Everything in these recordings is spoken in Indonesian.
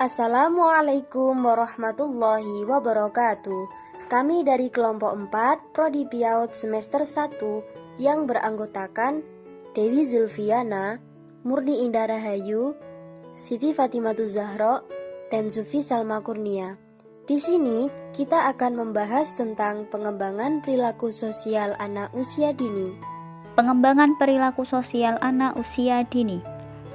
Assalamualaikum warahmatullahi wabarakatuh. Kami dari kelompok 4 Prodi PIAUD semester 1 yang beranggotakan Dewi Zulfiana, Murni Indah Rahayu, Siti Fatimatu Zahro, dan Zufi Salma Kurnia. Di sini kita akan membahas tentang pengembangan perilaku sosial anak usia dini. Pengembangan perilaku sosial anak usia dini.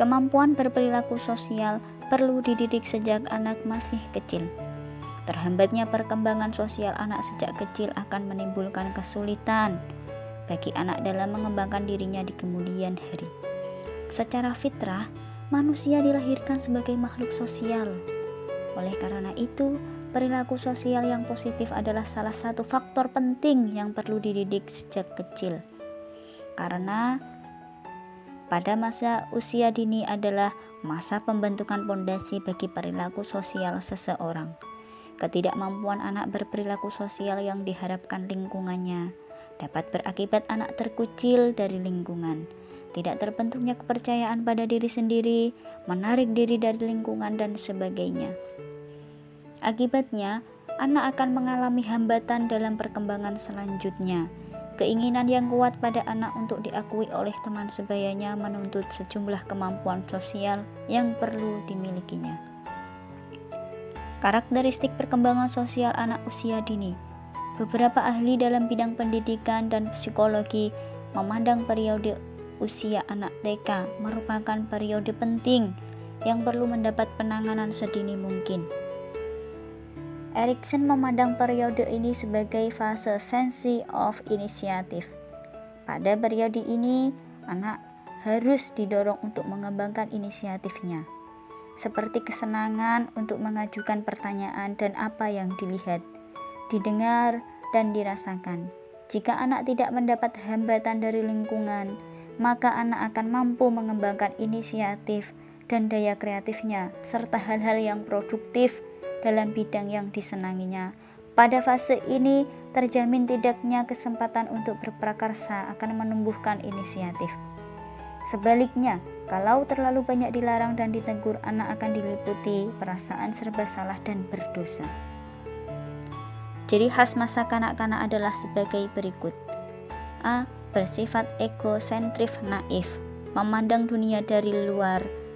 Kemampuan berperilaku sosial perlu dididik sejak anak masih kecil. Terhambatnya perkembangan sosial anak sejak kecil akan menimbulkan kesulitan bagi anak dalam mengembangkan dirinya di kemudian hari. Secara fitrah, manusia dilahirkan sebagai makhluk sosial. Oleh karena itu, perilaku sosial yang positif adalah salah satu faktor penting yang perlu dididik sejak kecil. Karena pada masa usia dini adalah masa pembentukan pondasi bagi perilaku sosial seseorang. Ketidakmampuan anak berperilaku sosial yang diharapkan lingkungannya dapat berakibat anak terkucil dari lingkungan, tidak terbentuknya kepercayaan pada diri sendiri, menarik diri dari lingkungan, dan sebagainya. Akibatnya, anak akan mengalami hambatan dalam perkembangan selanjutnya. Keinginan yang kuat pada anak untuk diakui oleh teman sebayanya menuntut sejumlah kemampuan sosial yang perlu dimilikinya. Karakteristik perkembangan sosial anak usia dini. Beberapa ahli dalam bidang pendidikan dan psikologi memandang periode usia anak TK merupakan periode penting yang perlu mendapat penanganan sedini mungkin. Erikson memandang periode ini sebagai fase sense of initiative. Pada periode ini, anak harus didorong untuk mengembangkan inisiatifnya, seperti kesenangan untuk mengajukan pertanyaan dan apa yang dilihat, didengar, dan dirasakan. Jika anak tidak mendapat hambatan dari lingkungan, maka anak akan mampu mengembangkan inisiatif dan daya kreatifnya, serta hal-hal yang produktif dalam bidang yang disenanginya. Pada fase ini, terjamin tidaknya kesempatan untuk berprakarsa akan menumbuhkan inisiatif. Sebaliknya, kalau terlalu banyak dilarang dan ditegur, anak akan diliputi perasaan serba salah dan berdosa. Ciri khas masa kanak-kanak adalah sebagai berikut. A. Bersifat egosentris naif, memandang dunia dari luar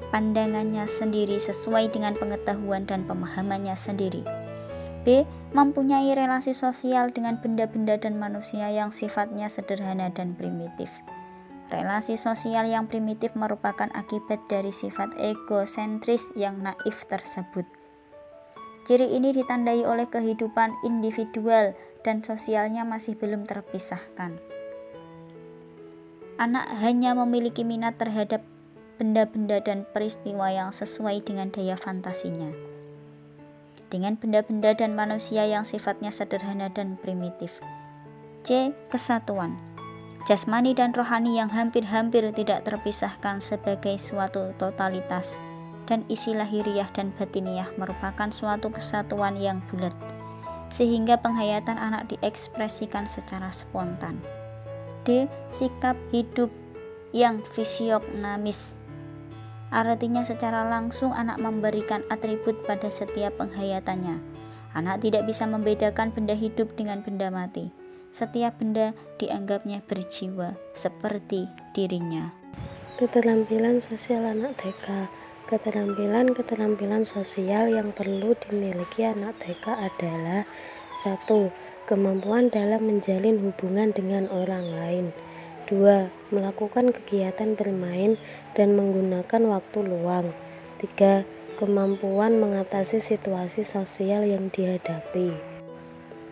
pandangannya sendiri sesuai dengan pengetahuan dan pemahamannya sendiri. B. Mempunyai relasi sosial dengan benda-benda dan manusia yang sifatnya sederhana dan primitif. Relasi sosial yang primitif merupakan akibat dari sifat egosentris yang naif tersebut. Ciri ini ditandai oleh kehidupan individual dan sosialnya masih belum terpisahkan. Anak hanya memiliki minat terhadap benda-benda dan peristiwa yang sesuai dengan daya fantasinya. Dengan benda-benda dan manusia yang sifatnya sederhana dan primitif. C. Kesatuan. Jasmani dan rohani yang hampir-hampir tidak terpisahkan sebagai suatu totalitas, dan isi lahiriah dan batiniah merupakan suatu kesatuan yang bulat, sehingga penghayatan anak diekspresikan secara spontan. D. Sikap hidup yang fisionamis. Artinya secara langsung anak memberikan atribut pada setiap penghayatannya. Anak tidak bisa membedakan benda hidup dengan benda mati. Setiap benda dianggapnya berjiwa seperti dirinya. Keterampilan sosial anak TK. Keterampilan sosial yang perlu dimiliki anak TK adalah 1. Kemampuan dalam menjalin hubungan dengan orang lain. 2. Melakukan kegiatan bermain dan menggunakan waktu luang. 3. Kemampuan mengatasi situasi sosial yang dihadapi.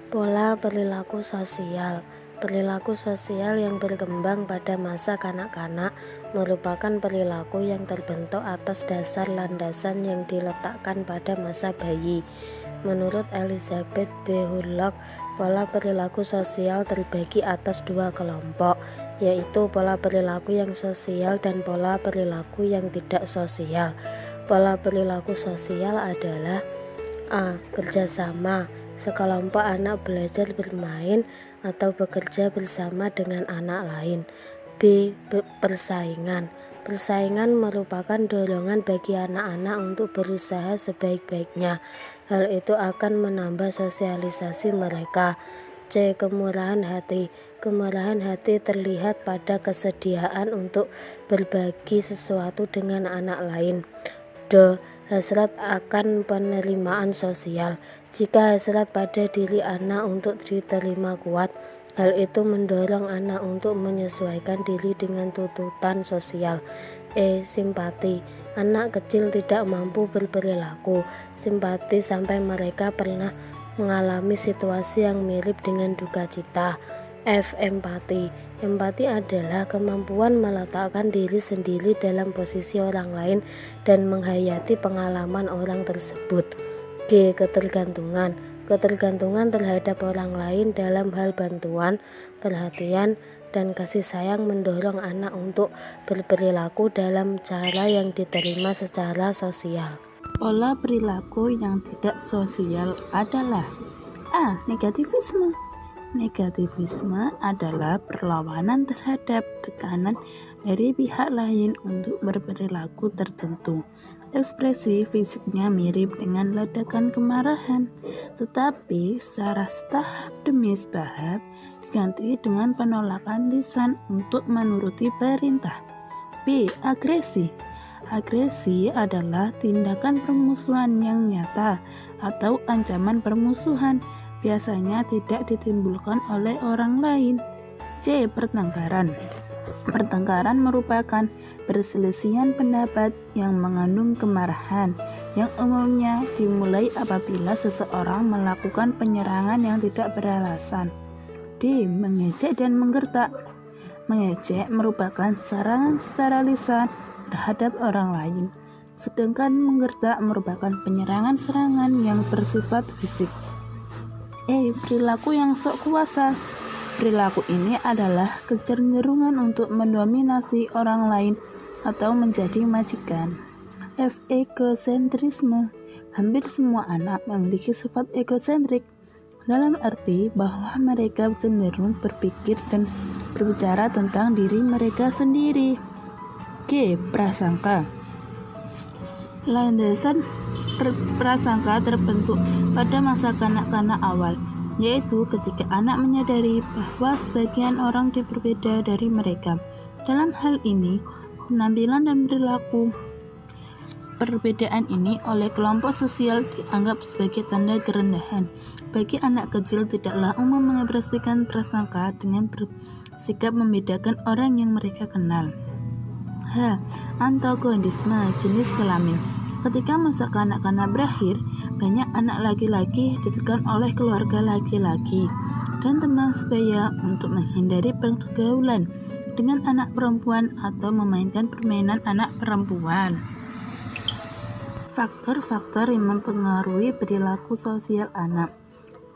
Pola perilaku sosial. Perilaku sosial yang berkembang pada masa kanak-kanak merupakan perilaku yang terbentuk atas dasar landasan yang diletakkan pada masa bayi. Menurut Elizabeth B. Hurlock, pola perilaku sosial terbagi atas dua kelompok, yaitu pola perilaku yang sosial dan pola perilaku yang tidak sosial. Pola perilaku sosial adalah A. Kerjasama. Sekelompok anak belajar bermain atau bekerja bersama dengan anak lain. B. Persaingan. Persaingan merupakan dorongan bagi anak-anak untuk berusaha sebaik-baiknya. Hal itu akan menambah sosialisasi mereka. C. Kemurahan hati. Kemurahan hati terlihat pada kesediaan untuk berbagi sesuatu dengan anak lain. D. Hasrat akan penerimaan sosial. Jika hasrat pada diri anak untuk diterima kuat, hal itu mendorong anak untuk menyesuaikan diri dengan tuntutan sosial. E. Simpati. Anak kecil tidak mampu berperilaku simpati sampai mereka pernah mengalami situasi yang mirip dengan duka cita. F. Empati. Empati adalah kemampuan meletakkan diri sendiri dalam posisi orang lain dan menghayati pengalaman orang tersebut. G. Ketergantungan. Ketergantungan terhadap orang lain dalam hal bantuan, perhatian, dan kasih sayang mendorong anak untuk berperilaku dalam cara yang diterima secara sosial. Pola perilaku yang tidak sosial adalah A. Negativisme. Negativisme adalah perlawanan terhadap tekanan dari pihak lain untuk berperilaku tertentu. Ekspresi fisiknya mirip dengan ledakan kemarahan, tetapi secara tahap demi tahap diganti dengan penolakan lisan untuk menuruti perintah. B. Agresi. Agresi adalah tindakan permusuhan yang nyata atau ancaman permusuhan, biasanya tidak ditimbulkan oleh orang lain. C. Pertengkaran. Pertengkaran merupakan perselisihan pendapat yang mengandung kemarahan, yang umumnya dimulai apabila seseorang melakukan penyerangan yang tidak beralasan. D. Mengejek dan menggertak. Mengejek merupakan serangan secara lisan terhadap orang lain, sedangkan menggertak merupakan serangan yang bersifat fisik. E. Perilaku yang sok kuasa. Perilaku ini adalah kecenderungan untuk mendominasi orang lain atau menjadi majikan. F. Egosentrisme. Hampir semua anak memiliki sifat egosentrik, dalam arti bahwa mereka cenderung berpikir dan berbicara tentang diri mereka sendiri. G. Prasangka. Landasan prasangka terbentuk pada masa kanak-kanak awal, yaitu ketika anak menyadari bahwa sebagian orang berbeda dari mereka. Dalam hal ini, penampilan dan perilaku. Perbedaan ini oleh kelompok sosial dianggap sebagai tanda kerendahan. Bagi anak kecil tidaklah umum mengekspresikan prasangka dengan bersikap membedakan orang yang mereka kenal. H. Antagonisme jenis kelamin. Ketika masa kanak-kanak berakhir, banyak anak laki-laki ditekan oleh keluarga laki-laki dan teman sebaya untuk menghindari pergaulan dengan anak perempuan atau memainkan permainan anak perempuan. Faktor-faktor yang mempengaruhi perilaku sosial anak.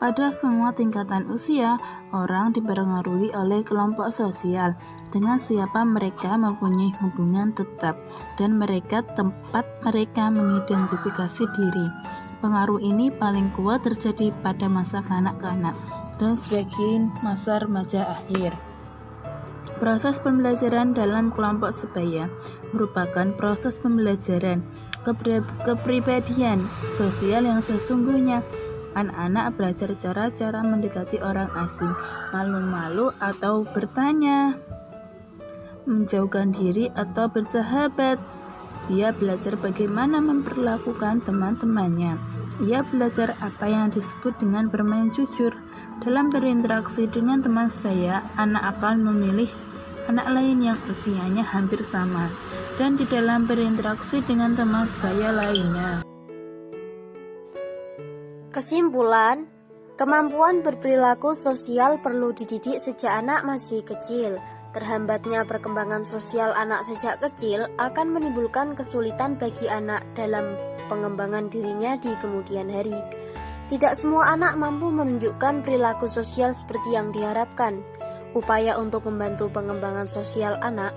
Pada semua tingkatan usia, orang dipengaruhi oleh kelompok sosial dengan siapa mereka mempunyai hubungan tetap dan tempat mereka mengidentifikasi diri. Pengaruh ini paling kuat terjadi pada masa kanak-kanak dan sebagian masa remaja akhir. Proses pembelajaran dalam kelompok sebaya merupakan proses pembelajaran kepribadian sosial yang sesungguhnya. Anak-anak belajar cara-cara mendekati orang asing, malu-malu atau bertanya, menjauhkan diri atau bersahabat. Ia belajar bagaimana memperlakukan teman-temannya. Ia belajar apa yang disebut dengan bermain jujur. Dalam berinteraksi dengan teman sebaya, anak akan memilih anak lain yang usianya hampir sama, dan di dalam berinteraksi dengan teman sebaya lainnya. Kesimpulan, kemampuan berperilaku sosial perlu dididik sejak anak masih kecil. Terhambatnya perkembangan sosial anak sejak kecil akan menimbulkan kesulitan bagi anak dalam pengembangan dirinya di kemudian hari. Tidak semua anak mampu menunjukkan perilaku sosial seperti yang diharapkan. Upaya untuk membantu pengembangan sosial anak,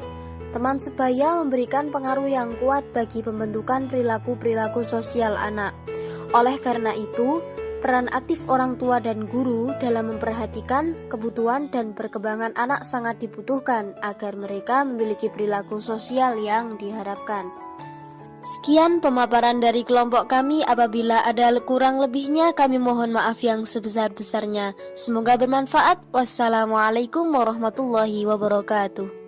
teman sebaya memberikan pengaruh yang kuat bagi pembentukan perilaku-perilaku sosial anak. Oleh karena itu, peran aktif orang tua dan guru dalam memperhatikan kebutuhan dan perkembangan anak sangat dibutuhkan agar mereka memiliki perilaku sosial yang diharapkan. Sekian pemaparan dari kelompok kami. Apabila ada kurang lebihnya, kami mohon maaf yang sebesar-besarnya. Semoga bermanfaat. Wassalamualaikum warahmatullahi wabarakatuh.